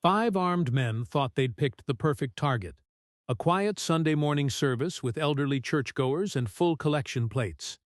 5 armed men thought they'd picked the perfect target. A quiet Sunday morning service with elderly churchgoers and full collection plates.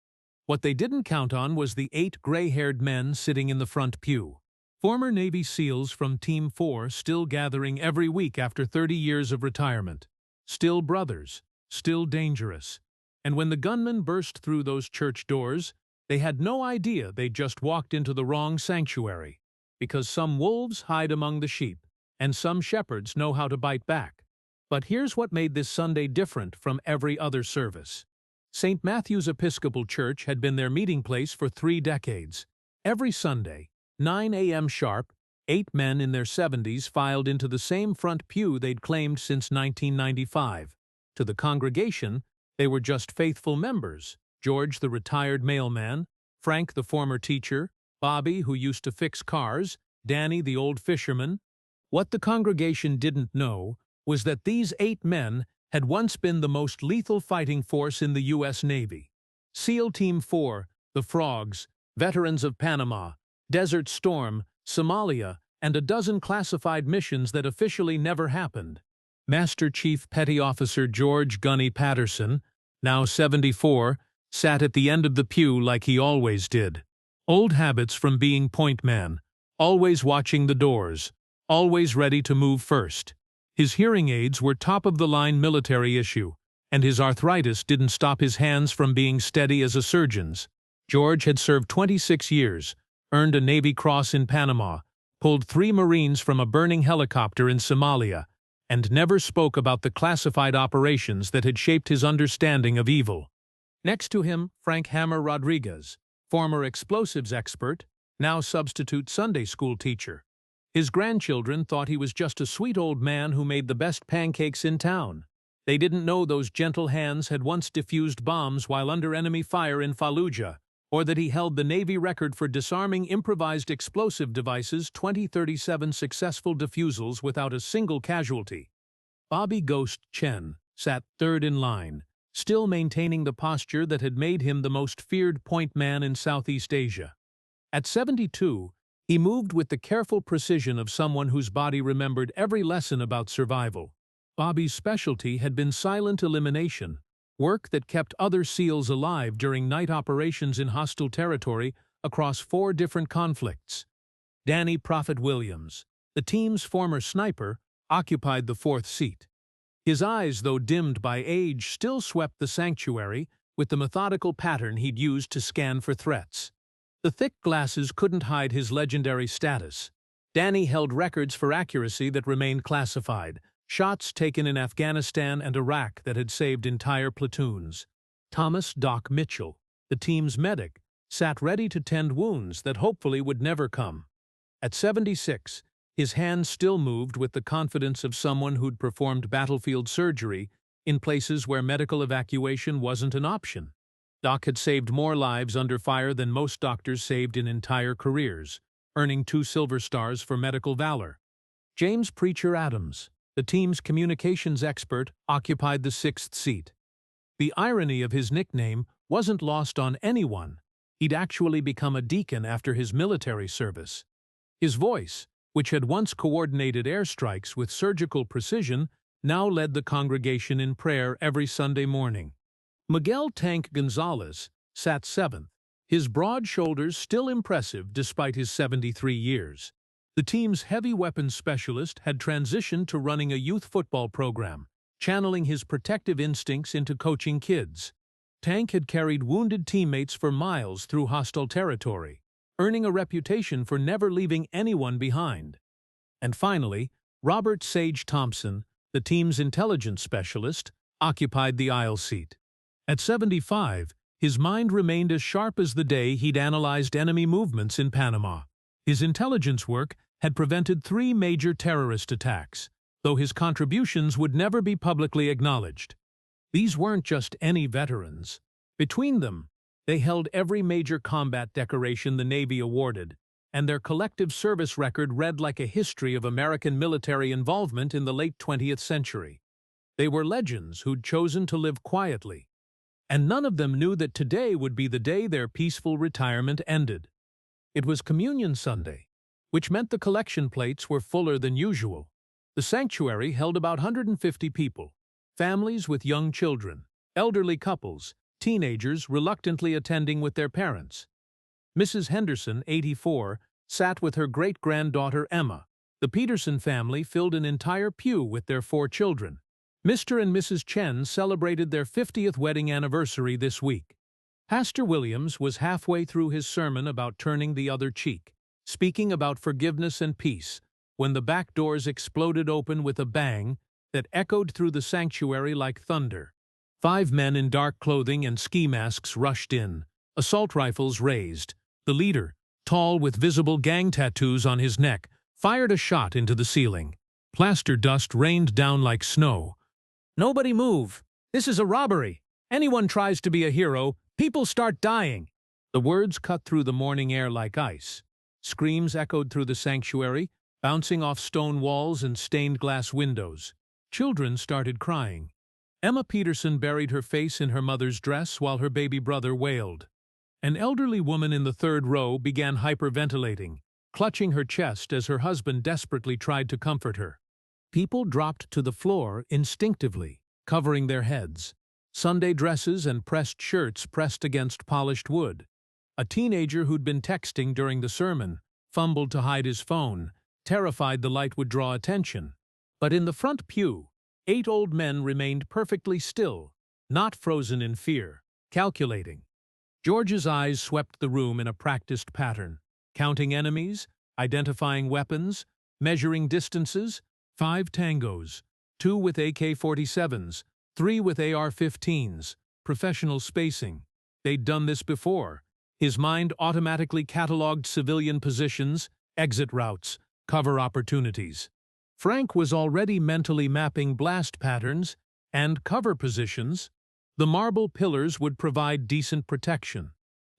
What they didn't count on was the 8 gray-haired men sitting in the front pew. Former Navy SEALs from Team 4 still gathering every week after 30 years of retirement. Still brothers, still dangerous. And when the gunmen burst through those church doors, they had no idea they'd just walked into the wrong sanctuary. Because some wolves hide among the sheep, and some shepherds know how to bite back. But here's what made this Sunday different from every other service. St. Matthew's Episcopal Church had been their meeting place for 3 decades. Every Sunday, 9 a.m. sharp, 8 men in their 70s filed into the same front pew they'd claimed since 1995. To the congregation, they were just faithful members: George the retired mailman, Frank the former teacher, Bobby who used to fix cars, Danny the old fisherman. What the congregation didn't know was that these 8 men had once been the most lethal fighting force in the U.S. Navy. SEAL Team 4, the Frogs, veterans of Panama, Desert Storm, Somalia, and a dozen classified missions that officially never happened. Master Chief Petty Officer George "Gunny" Patterson, now 74, sat at the end of the pew like he always did. Old habits from being point man, always watching the doors, always ready to move first. His hearing aids were top-of-the-line military issue, and his arthritis didn't stop his hands from being steady as a surgeon's. George had served 26 years, earned a Navy Cross in Panama, pulled 3 Marines from a burning helicopter in Somalia, and never spoke about the classified operations that had shaped his understanding of evil. Next to him, Frank "Hammer" Rodriguez, former explosives expert, now substitute Sunday school teacher. His grandchildren thought he was just a sweet old man who made the best pancakes in town. They didn't know those gentle hands had once defused bombs while under enemy fire in Fallujah, or that he held the Navy record for disarming improvised explosive devices, 2037 successful defusals without a single casualty. Bobby "Ghost" Chen sat third in line, still maintaining the posture that had made him the most feared point man in Southeast Asia. At 72, he moved with the careful precision of someone whose body remembered every lesson about survival. Bobby's specialty had been silent elimination, work that kept other SEALs alive during night operations in hostile territory across 4 different conflicts. Danny "Prophet" Williams, the team's former sniper, occupied the 4th seat. His eyes, though dimmed by age, still swept the sanctuary with the methodical pattern he'd used to scan for threats. The thick glasses couldn't hide his legendary status. Danny held records for accuracy that remained classified, shots taken in Afghanistan and Iraq that had saved entire platoons. Thomas "Doc" Mitchell, the team's medic, sat ready to tend wounds that hopefully would never come. At 76, his hands still moved with the confidence of someone who'd performed battlefield surgery in places where medical evacuation wasn't an option. Doc had saved more lives under fire than most doctors saved in entire careers, earning 2 Silver Stars for medical valor. James "Preacher" Adams, the team's communications expert, occupied the 6th seat. The irony of his nickname wasn't lost on anyone. He'd actually become a deacon after his military service. His voice, which had once coordinated airstrikes with surgical precision, now led the congregation in prayer every Sunday morning. Miguel "Tank" Gonzalez sat 7th, his broad shoulders still impressive despite his 73 years. The team's heavy weapons specialist had transitioned to running a youth football program, channeling his protective instincts into coaching kids. Tank had carried wounded teammates for miles through hostile territory, earning a reputation for never leaving anyone behind. And finally, Robert "Sage" Thompson, the team's intelligence specialist, occupied the aisle seat. At 75, his mind remained as sharp as the day he'd analyzed enemy movements in Panama. His intelligence work had prevented 3 major terrorist attacks, though his contributions would never be publicly acknowledged. These weren't just any veterans. Between them, they held every major combat decoration the Navy awarded, and their collective service record read like a history of American military involvement in the late 20th century. They were legends who'd chosen to live quietly, and none of them knew that today would be the day their peaceful retirement ended. It was Communion Sunday, which meant the collection plates were fuller than usual. The sanctuary held about 150 people, families with young children, elderly couples, teenagers reluctantly attending with their parents. Mrs. Henderson, 84, sat with her great-granddaughter Emma. The Peterson family filled an entire pew with their 4 children. Mr. and Mrs. Chen celebrated their 50th wedding anniversary this week. Pastor Williams was halfway through his sermon about turning the other cheek, speaking about forgiveness and peace, when the back doors exploded open with a bang that echoed through the sanctuary like thunder. 5 men in dark clothing and ski masks rushed in, assault rifles raised. The leader, tall with visible gang tattoos on his neck, fired a shot into the ceiling. Plaster dust rained down like snow. "Nobody move! This is a robbery! Anyone tries to be a hero, people start dying!" The words cut through the morning air like ice. Screams echoed through the sanctuary, bouncing off stone walls and stained glass windows. Children started crying. Emma Peterson buried her face in her mother's dress while her baby brother wailed. An elderly woman in the 3rd row began hyperventilating, clutching her chest as her husband desperately tried to comfort her. People dropped to the floor instinctively, covering their heads. Sunday dresses and pressed shirts pressed against polished wood. A teenager who'd been texting during the sermon fumbled to hide his phone, terrified the light would draw attention. But in the front pew, 8 old men remained perfectly still, not frozen in fear, calculating. George's eyes swept the room in a practiced pattern, counting enemies, identifying weapons, measuring distances. 5 tangos, 2 with AK-47s, 3 with AR-15s, professional spacing. They'd done this before. His mind automatically cataloged civilian positions, exit routes, cover opportunities. Frank was already mentally mapping blast patterns and cover positions. The marble pillars would provide decent protection.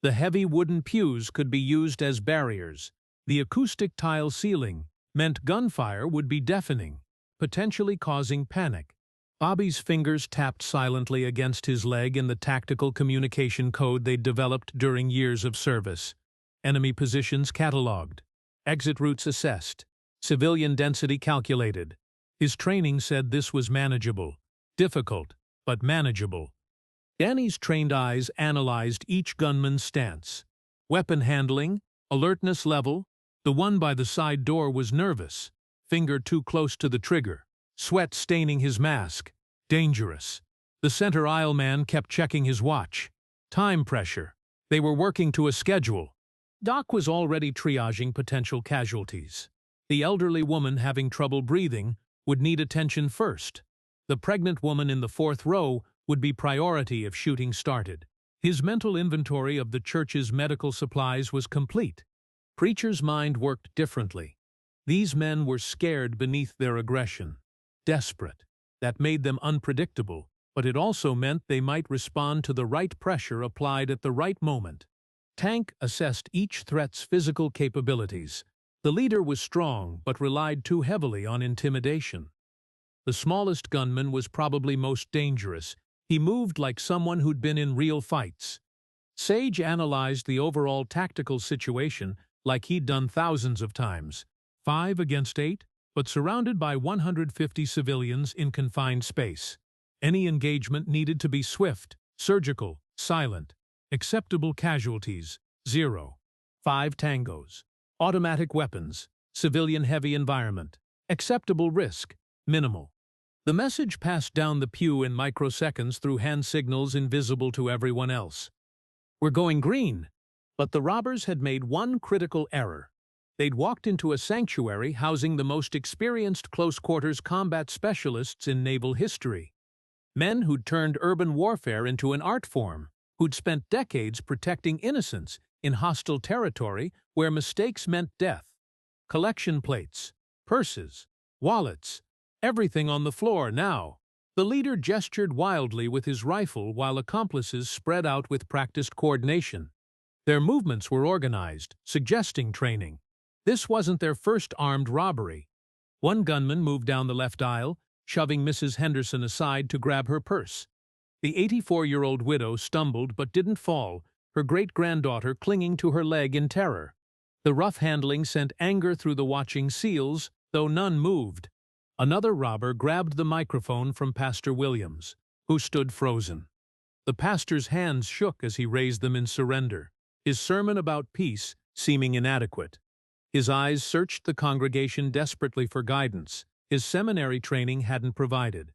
The heavy wooden pews could be used as barriers. The acoustic tile ceiling meant gunfire would be deafening, potentially causing panic. Bobby's fingers tapped silently against his leg in the tactical communication code they'd developed during years of service. Enemy positions catalogued. Exit routes assessed. Civilian density calculated. His training said this was manageable. Difficult, but manageable. Danny's trained eyes analyzed each gunman's stance. Weapon handling, alertness level. The one by the side door was nervous, finger too close to the trigger, sweat staining his mask. Dangerous. The center aisle man kept checking his watch. Time pressure. They were working to a schedule. Doc was already triaging potential casualties. The elderly woman having trouble breathing would need attention first. The pregnant woman in the 4th row would be priority if shooting started. His mental inventory of the church's medical supplies was complete. Preacher's mind worked differently. These men were scared beneath their aggression. Desperate. That made them unpredictable, but it also meant they might respond to the right pressure applied at the right moment. Tank assessed each threat's physical capabilities. The leader was strong, but relied too heavily on intimidation. The smallest gunman was probably most dangerous. He moved like someone who'd been in real fights. Sage analyzed the overall tactical situation like he'd done thousands of times. 5 against 8, but surrounded by 150 civilians in confined space. Any engagement needed to be swift, surgical, silent. Acceptable casualties, 0. 5 tangos. Automatic weapons, civilian heavy environment. Acceptable risk, minimal. The message passed down the pew in microseconds through hand signals invisible to everyone else. "We're going green." But the robbers had made one critical error. They'd walked into a sanctuary housing the most experienced close-quarters combat specialists in naval history. Men who'd turned urban warfare into an art form, who'd spent decades protecting innocents in hostile territory where mistakes meant death. Collection plates, purses, wallets, everything on the floor now. The leader gestured wildly with his rifle while accomplices spread out with practiced coordination. Their movements were organized, suggesting training. This wasn't their first armed robbery. One gunman moved down the left aisle, shoving Mrs. Henderson aside to grab her purse. The 84-year-old widow stumbled but didn't fall, her great-granddaughter clinging to her leg in terror. The rough handling sent anger through the watching SEALs, though none moved. Another robber grabbed the microphone from Pastor Williams, who stood frozen. The pastor's hands shook as he raised them in surrender, his sermon about peace seeming inadequate. His eyes searched the congregation desperately for guidance his seminary training hadn't provided.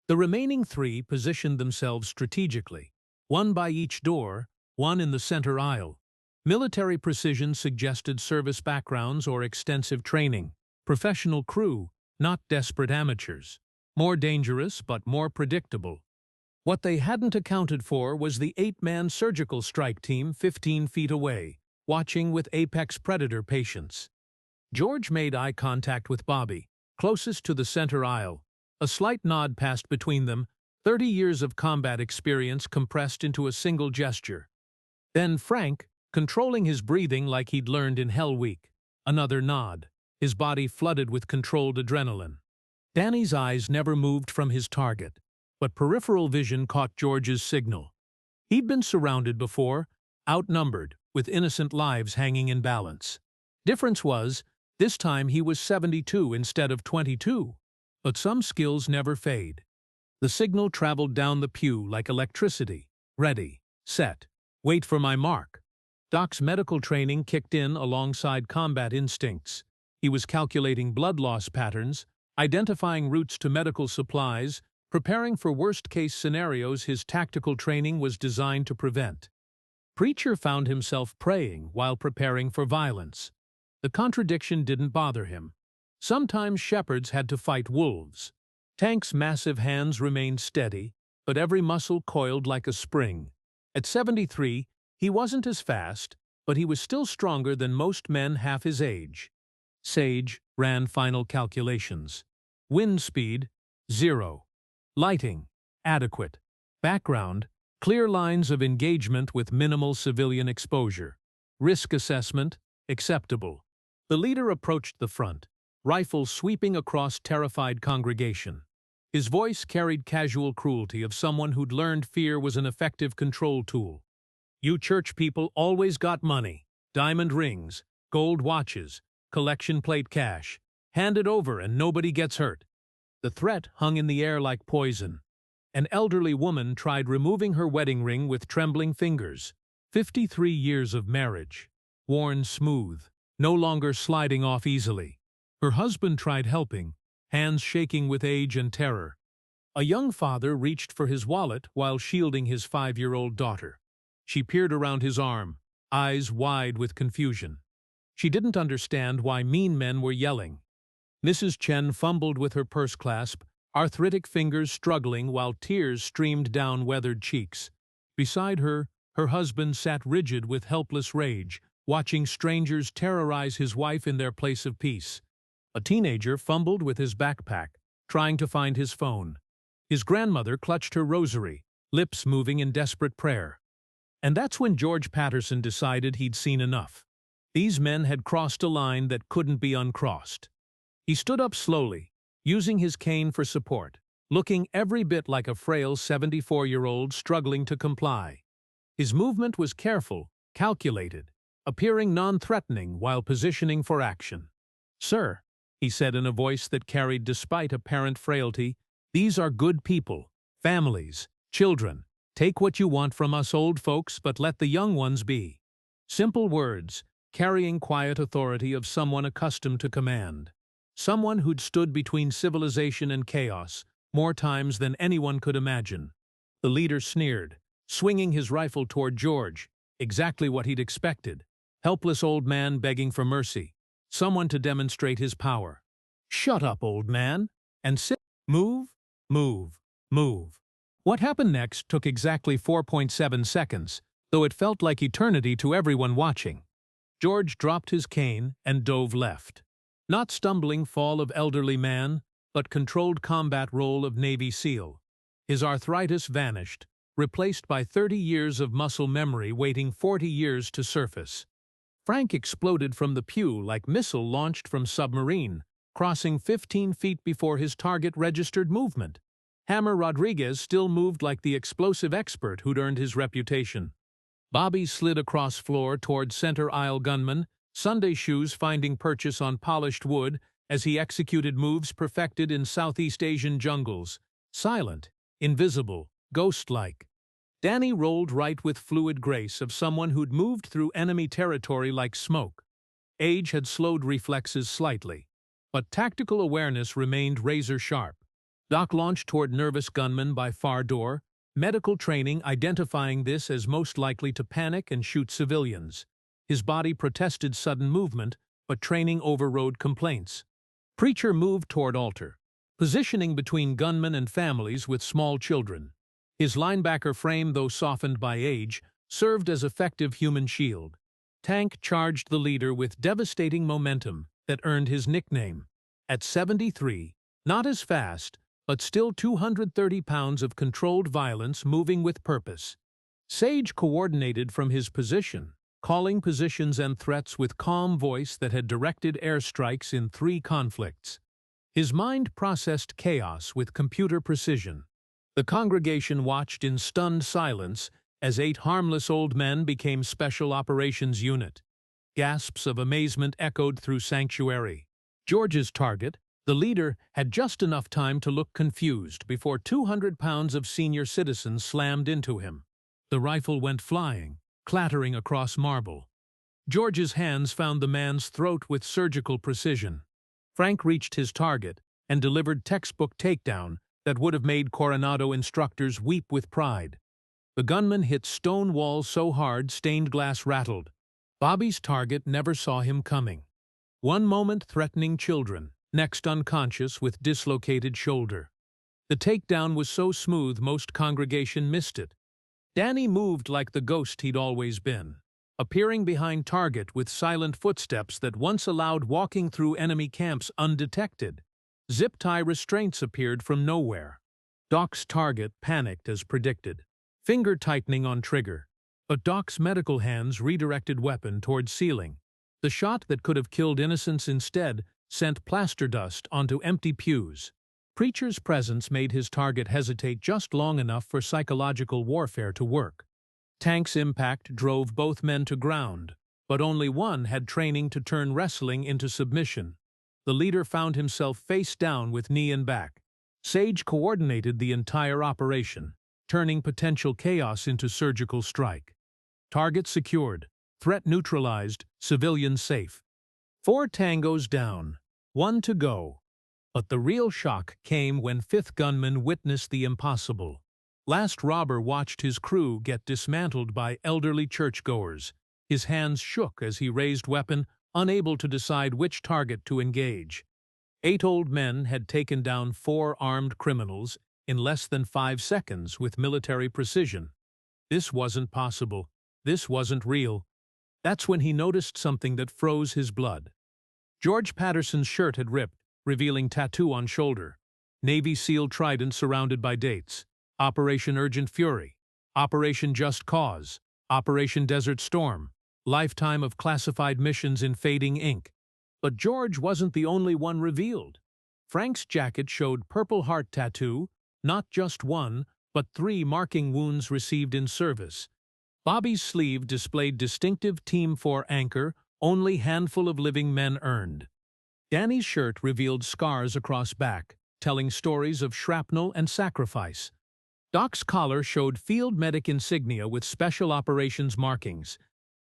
The remaining three positioned themselves strategically, one by each door, one in the center aisle. Military precision suggested service backgrounds or extensive training. Professional crew, not desperate amateurs. More dangerous but more predictable. What they hadn't accounted for was the 8-man surgical strike team 15 feet away, watching with apex predator patience. George made eye contact with Bobby, closest to the center aisle. A slight nod passed between them, 30 years of combat experience compressed into a single gesture. Then Frank, controlling his breathing like he'd learned in Hell Week. Another nod, his body flooded with controlled adrenaline. Danny's eyes never moved from his target, but peripheral vision caught George's signal. He'd been surrounded before, outnumbered, with innocent lives hanging in balance. Difference was, this time he was 72 instead of 22. But some skills never fade. The signal traveled down the pew like electricity. Ready, set, wait for my mark. Doc's medical training kicked in alongside combat instincts. He was calculating blood loss patterns, identifying routes to medical supplies, preparing for worst-case scenarios his tactical training was designed to prevent. Preacher found himself praying while preparing for violence. The contradiction didn't bother him. Sometimes shepherds had to fight wolves. Tank's massive hands remained steady, but every muscle coiled like a spring. At 73, he wasn't as fast, but he was still stronger than most men half his age. Sage ran final calculations. Wind speed, 0. Lighting, adequate. Background, clear lines of engagement with minimal civilian exposure. Risk assessment, acceptable. The leader approached the front, rifle sweeping across terrified congregation. His voice carried casual cruelty of someone who'd learned fear was an effective control tool. You church people always got money, diamond rings, gold watches, collection plate cash. Hand it over and nobody gets hurt. The threat hung in the air like poison. An elderly woman tried removing her wedding ring with trembling fingers. 53 years of marriage. Worn smooth, no longer sliding off easily. Her husband tried helping, hands shaking with age and terror. A young father reached for his wallet while shielding his 5-year-old daughter. She peered around his arm, eyes wide with confusion. She didn't understand why mean men were yelling. Mrs. Chen fumbled with her purse clasp, arthritic fingers struggling while tears streamed down weathered cheeks. Beside her, her husband sat rigid with helpless rage, watching strangers terrorize his wife in their place of peace. A teenager fumbled with his backpack, trying to find his phone. His grandmother clutched her rosary, lips moving in desperate prayer. And that's when George Patterson decided he'd seen enough. These men had crossed a line that couldn't be uncrossed. He stood up slowly, using his cane for support, looking every bit like a frail 74-year-old struggling to comply. His movement was careful, calculated, appearing non-threatening while positioning for action. "Sir," he said in a voice that carried despite apparent frailty, "these are good people, families, children. Take what you want from us old folks, but let the young ones be." Simple words, carrying quiet authority of someone accustomed to command. Someone who'd stood between civilization and chaos more times than anyone could imagine. The leader sneered, swinging his rifle toward George, exactly what he'd expected. Helpless old man begging for mercy, someone to demonstrate his power. "Shut up, old man, and sit. Move, move, move." What happened next took exactly 4.7 seconds, though it felt like eternity to everyone watching. George dropped his cane and dove left. Not stumbling fall of elderly man, but controlled combat roll of Navy SEAL. His arthritis vanished, replaced by 30 years of muscle memory waiting 40 years to surface. Frank exploded from the pew like missile launched from submarine, crossing 15 feet before his target registered movement. Hammer Rodriguez still moved like the explosive expert who'd earned his reputation. Bobby slid across floor toward center aisle gunman, Sunday shoes finding purchase on polished wood as he executed moves perfected in Southeast Asian jungles. Silent, invisible, ghost-like. Danny rolled right with fluid grace of someone who'd moved through enemy territory like smoke. Age had slowed reflexes slightly, but tactical awareness remained razor-sharp. Doc launched toward nervous gunman by far door, medical training identifying this as most likely to panic and shoot civilians. His body protested sudden movement, but training overrode complaints. Preacher moved toward altar, positioning between gunmen and families with small children. His linebacker frame, though softened by age, served as effective human shield. Tank charged the leader with devastating momentum that earned his nickname. At 73, not as fast, but still 230 pounds of controlled violence moving with purpose. Sage coordinated from his position, calling positions and threats with calm voice that had directed airstrikes in 3 conflicts. His mind processed chaos with computer precision. The congregation watched in stunned silence as 8 harmless old men became Special Operations Unit. Gasps of amazement echoed through sanctuary. George's target, the leader, had just enough time to look confused before 200 pounds of senior citizens slammed into him. The rifle went flying, clattering across marble. George's hands found the man's throat with surgical precision. Frank reached his target and delivered textbook takedown that would have made Coronado instructors weep with pride. The gunman hit stone walls so hard stained glass rattled. Bobby's target never saw him coming. One moment threatening children, next unconscious with dislocated shoulder. The takedown was so smooth most congregation missed it. Danny moved like the ghost he'd always been, appearing behind target with silent footsteps that once allowed walking through enemy camps undetected. Zip-tie restraints appeared from nowhere. Doc's target panicked as predicted, finger tightening on trigger. But Doc's medical hands redirected weapon toward ceiling. The shot that could have killed innocents instead sent plaster dust onto empty pews. Preacher's presence made his target hesitate just long enough for psychological warfare to work. Tank's impact drove both men to ground, but only one had training to turn wrestling into submission. The leader found himself face down with knee and back. Sage coordinated the entire operation, turning potential chaos into surgical strike. Target secured, threat neutralized, civilian safe. 4 tangos down, 1 to go. But the real shock came when 5th gunman witnessed the impossible. Last robber watched his crew get dismantled by elderly churchgoers. His hands shook as he raised weapon, unable to decide which target to engage. 8 old men had taken down 4 armed criminals in less than 5 seconds with military precision. This wasn't possible. This wasn't real. That's when he noticed something that froze his blood. George Patterson's shirt had ripped, revealing tattoo on shoulder. Navy SEAL trident surrounded by dates. Operation Urgent Fury. Operation Just Cause. Operation Desert Storm. Lifetime of classified missions in fading ink. But George wasn't the only one revealed. Frank's jacket showed Purple Heart tattoo, not just 1, but 3 marking wounds received in service. Bobby's sleeve displayed distinctive Team 4 anchor, only handful of living men earned. Danny's shirt revealed scars across back, telling stories of shrapnel and sacrifice. Doc's collar showed field medic insignia with special operations markings.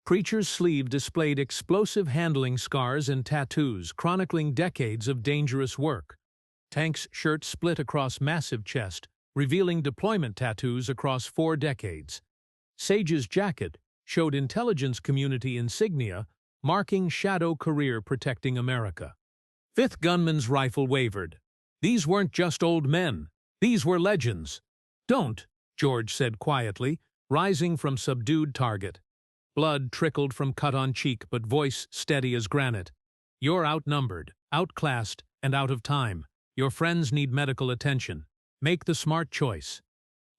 Preacher's sleeve displayed explosive handling scars and tattoos chronicling decades of dangerous work. Tank's shirt split across massive chest, revealing deployment tattoos across 4 decades. Sage's jacket showed intelligence community insignia, marking shadow career protecting America. 5th gunman's rifle wavered. These weren't just old men. These were legends. "Don't," George said quietly, rising from subdued target. Blood trickled from cut on cheek, but voice steady as granite. "You're outnumbered, outclassed, and out of time. Your friends need medical attention. Make the smart choice."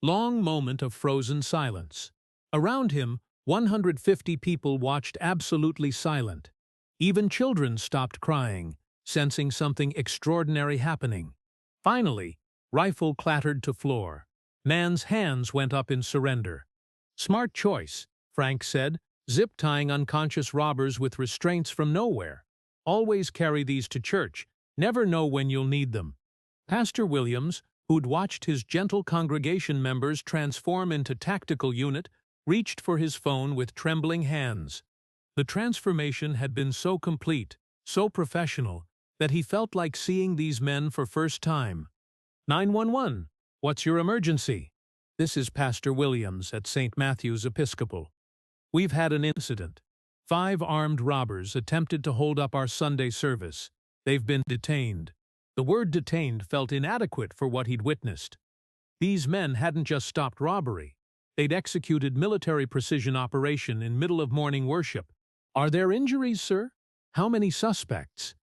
Long moment of frozen silence. Around him, 150 people watched absolutely silent. Even children stopped crying, sensing something extraordinary happening. Finally, rifle clattered to floor. Man's hands went up in surrender. "Smart choice," Frank said, zip-tying unconscious robbers with restraints from nowhere. Always carry these to church. Never know when you'll need them. Pastor Williams, who'd watched his gentle congregation members transform into tactical unit, reached for his phone with trembling hands. The transformation had been so complete, so professional, that he felt like seeing these men for first time. 911, what's your emergency? This is Pastor Williams at St. Matthew's Episcopal. We've had an incident. 5 armed robbers attempted to hold up our Sunday service. They've been detained. The word detained felt inadequate for what he'd witnessed. These men hadn't just stopped robbery. They'd executed military precision operation in middle of morning worship. Are there injuries, sir? How many suspects?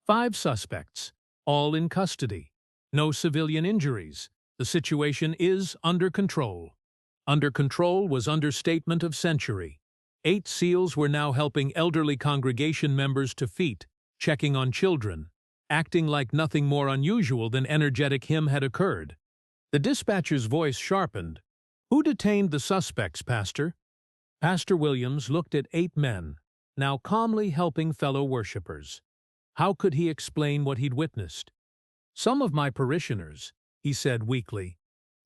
5 suspects, all in custody. No civilian injuries. The situation is under control. Under control was understatement of century. 8 SEALs were now helping elderly congregation members to feet, checking on children, acting like nothing more unusual than energetic hymn had occurred. The dispatcher's voice sharpened. Who detained the suspects, Pastor? Pastor Williams looked at 8 men, now calmly helping fellow worshippers. How could he explain what he'd witnessed? Some of my parishioners, he said weakly.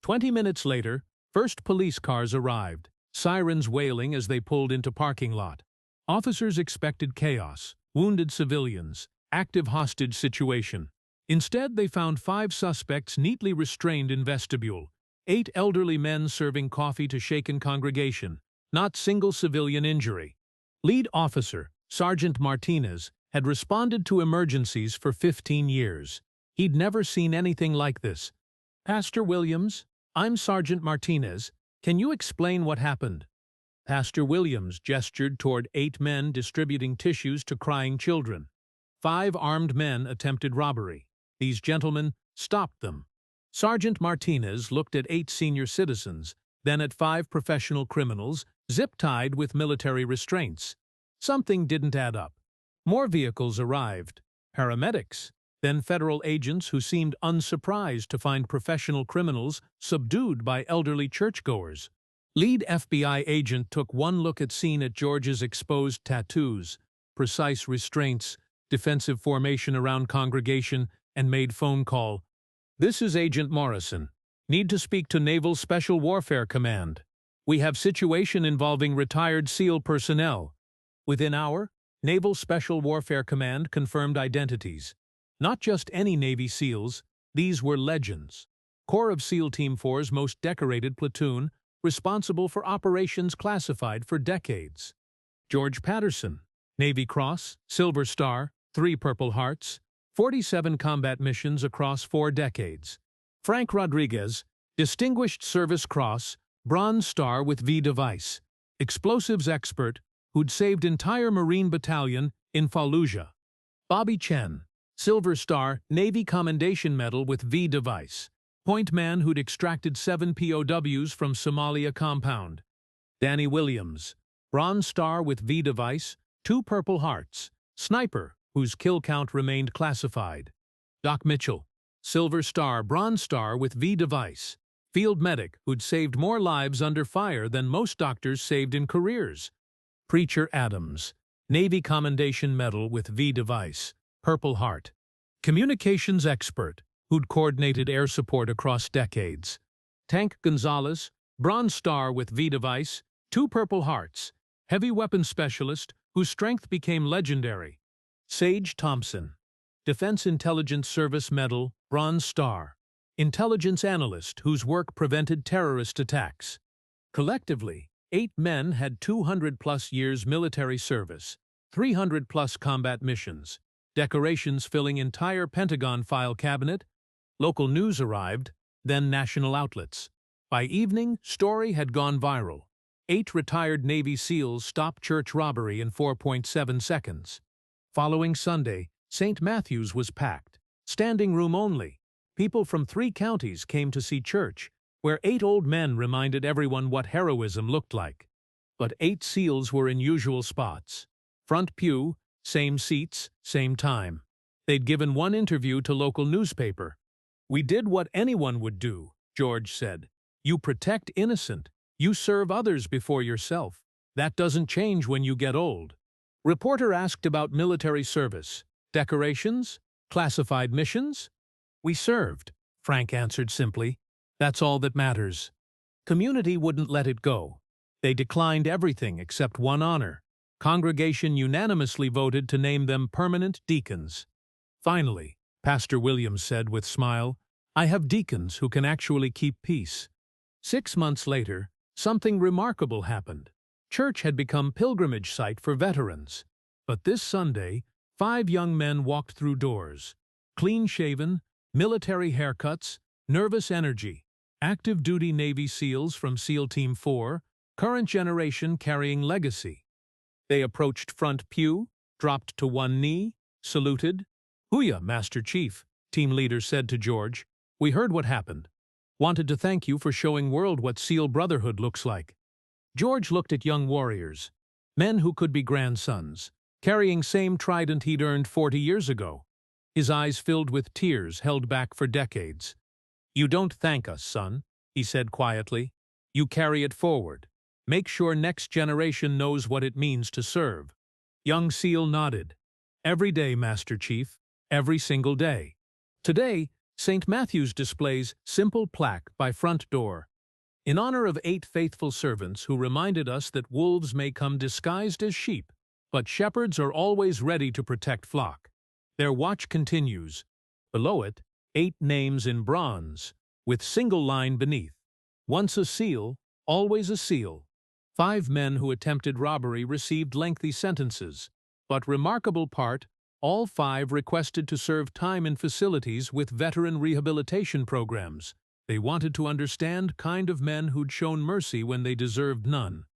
20 minutes later, first police cars arrived, sirens wailing as they pulled into parking lot. Officers expected chaos, wounded civilians, active hostage situation. Instead, they found 5 suspects neatly restrained in vestibule, 8 elderly men serving coffee to shaken congregation, not single civilian injury. Lead officer, Sergeant Martinez, had responded to emergencies for 15 years. He'd never seen anything like this. Pastor Williams, I'm Sergeant Martinez. Can you explain what happened? Pastor Williams gestured toward 8 men distributing tissues to crying children. 5 armed men attempted robbery. These gentlemen stopped them. Sergeant Martinez looked at 8 senior citizens, then at 5 professional criminals, zip-tied with military restraints. Something didn't add up. More vehicles arrived. Paramedics, then federal agents who seemed unsurprised to find professional criminals subdued by elderly churchgoers. Lead FBI agent took one look at scene at George's exposed tattoos, precise restraints, defensive formation around congregation, and made phone call. This is Agent Morrison. Need to speak to Naval Special Warfare Command. We have situation involving retired SEAL personnel. Within hour, Naval Special Warfare Command confirmed identities. Not just any Navy SEALs, these were legends. Corps of SEAL Team 4's most decorated platoon, responsible for operations classified for decades. George Patterson, Navy Cross, Silver Star, 3 Purple Hearts, 47 combat missions across 4 decades. Frank Rodriguez, Distinguished Service Cross, Bronze Star with V device, explosives expert who'd saved entire Marine battalion in Fallujah. Bobby Chen, Silver Star, Navy Commendation Medal with V device, point man who'd extracted 7 POWs from Somalia compound. Danny Williams, Bronze Star with V device, 2 Purple Hearts, sniper whose kill count remained classified. Doc Mitchell, Silver Star, Bronze Star with V device, field medic who'd saved more lives under fire than most doctors saved in careers. Preacher Adams, Navy Commendation Medal with V device, Purple Heart, communications expert who'd coordinated air support across decades. Tank Gonzalez, Bronze Star with V device, 2 Purple Hearts, heavy weapons specialist whose strength became legendary. Sage Thompson, Defense Intelligence Service Medal, Bronze Star, intelligence analyst whose work prevented terrorist attacks. Collectively, 8 men had 200-plus years military service, 300-plus combat missions, decorations filling entire Pentagon file cabinet. Local news arrived, then national outlets. By evening, story had gone viral. 8 retired Navy SEALs stopped church robbery in 4.7 seconds. Following Sunday, St. Matthew's was packed. Standing room only. People from 3 counties came to see church, where 8 old men reminded everyone what heroism looked like. But 8 SEALs were in usual spots. Front pew, same seats, same time. They'd given one interview to local newspaper. "We did what anyone would do," George said. "You protect innocent. You serve others before yourself. That doesn't change when you get old. Reporter asked about military service, decorations, classified missions. We served, Frank answered simply. That's all that matters. Community wouldn't let it go. They declined everything except one honor. Congregation unanimously voted to name them permanent deacons. Finally, Pastor Williams said with smile, I have deacons who can actually keep peace. 6 months later, something remarkable happened. Church had become pilgrimage site for veterans. But this Sunday, 5 young men walked through doors. Clean-shaven, military haircuts, nervous energy, active-duty Navy SEALs from SEAL Team 4, current generation carrying legacy. They approached front pew, dropped to one knee, saluted. "Hooyah, Master Chief," team leader said to George. "We heard what happened. Wanted to thank you for showing world what SEAL Brotherhood looks like." George looked at young warriors, men who could be grandsons, carrying same trident he'd earned 40 years ago. His eyes filled with tears held back for decades. "You don't thank us, son," he said quietly. "You carry it forward. Make sure next generation knows what it means to serve." Young SEAL nodded. "Every day, Master Chief. Every single day." Today, St. Matthew's displays simple plaque by front door. In honor of 8 faithful servants who reminded us that wolves may come disguised as sheep, but shepherds are always ready to protect flock. Their watch continues. Below it, 8 names in bronze, with single line beneath. Once a SEAL, always a SEAL. 5 men who attempted robbery received lengthy sentences, but remarkable part, all 5 requested to serve time in facilities with veteran rehabilitation programs. They wanted to understand kind of men who'd shown mercy when they deserved none.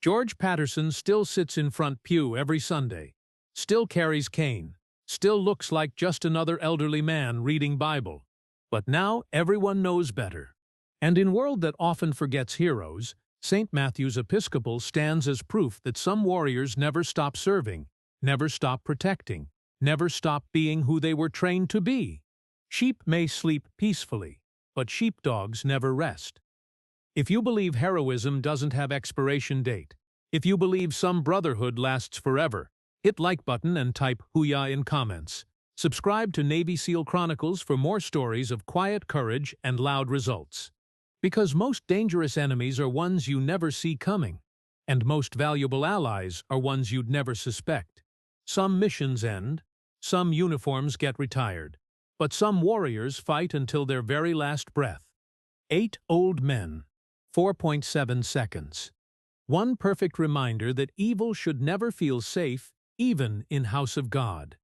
George Patterson still sits in front pew every Sunday, still carries cane, still looks like just another elderly man reading Bible. But now everyone knows better. And in world that often forgets heroes, St. Matthew's Episcopal stands as proof that some warriors never stop serving, never stop protecting, never stop being who they were trained to be. Sheep may sleep peacefully, but sheepdogs never rest. If you believe heroism doesn't have expiration date, if you believe some brotherhood lasts forever, hit like button and type "Hooyah" in comments. Subscribe to Navy SEAL Chronicles for more stories of quiet courage and loud results. Because most dangerous enemies are ones you never see coming, and most valuable allies are ones you'd never suspect. Some missions end, some uniforms get retired, but some warriors fight until their very last breath. 8 old men, 4.7 seconds. One perfect reminder that evil should never feel safe, even in house of God.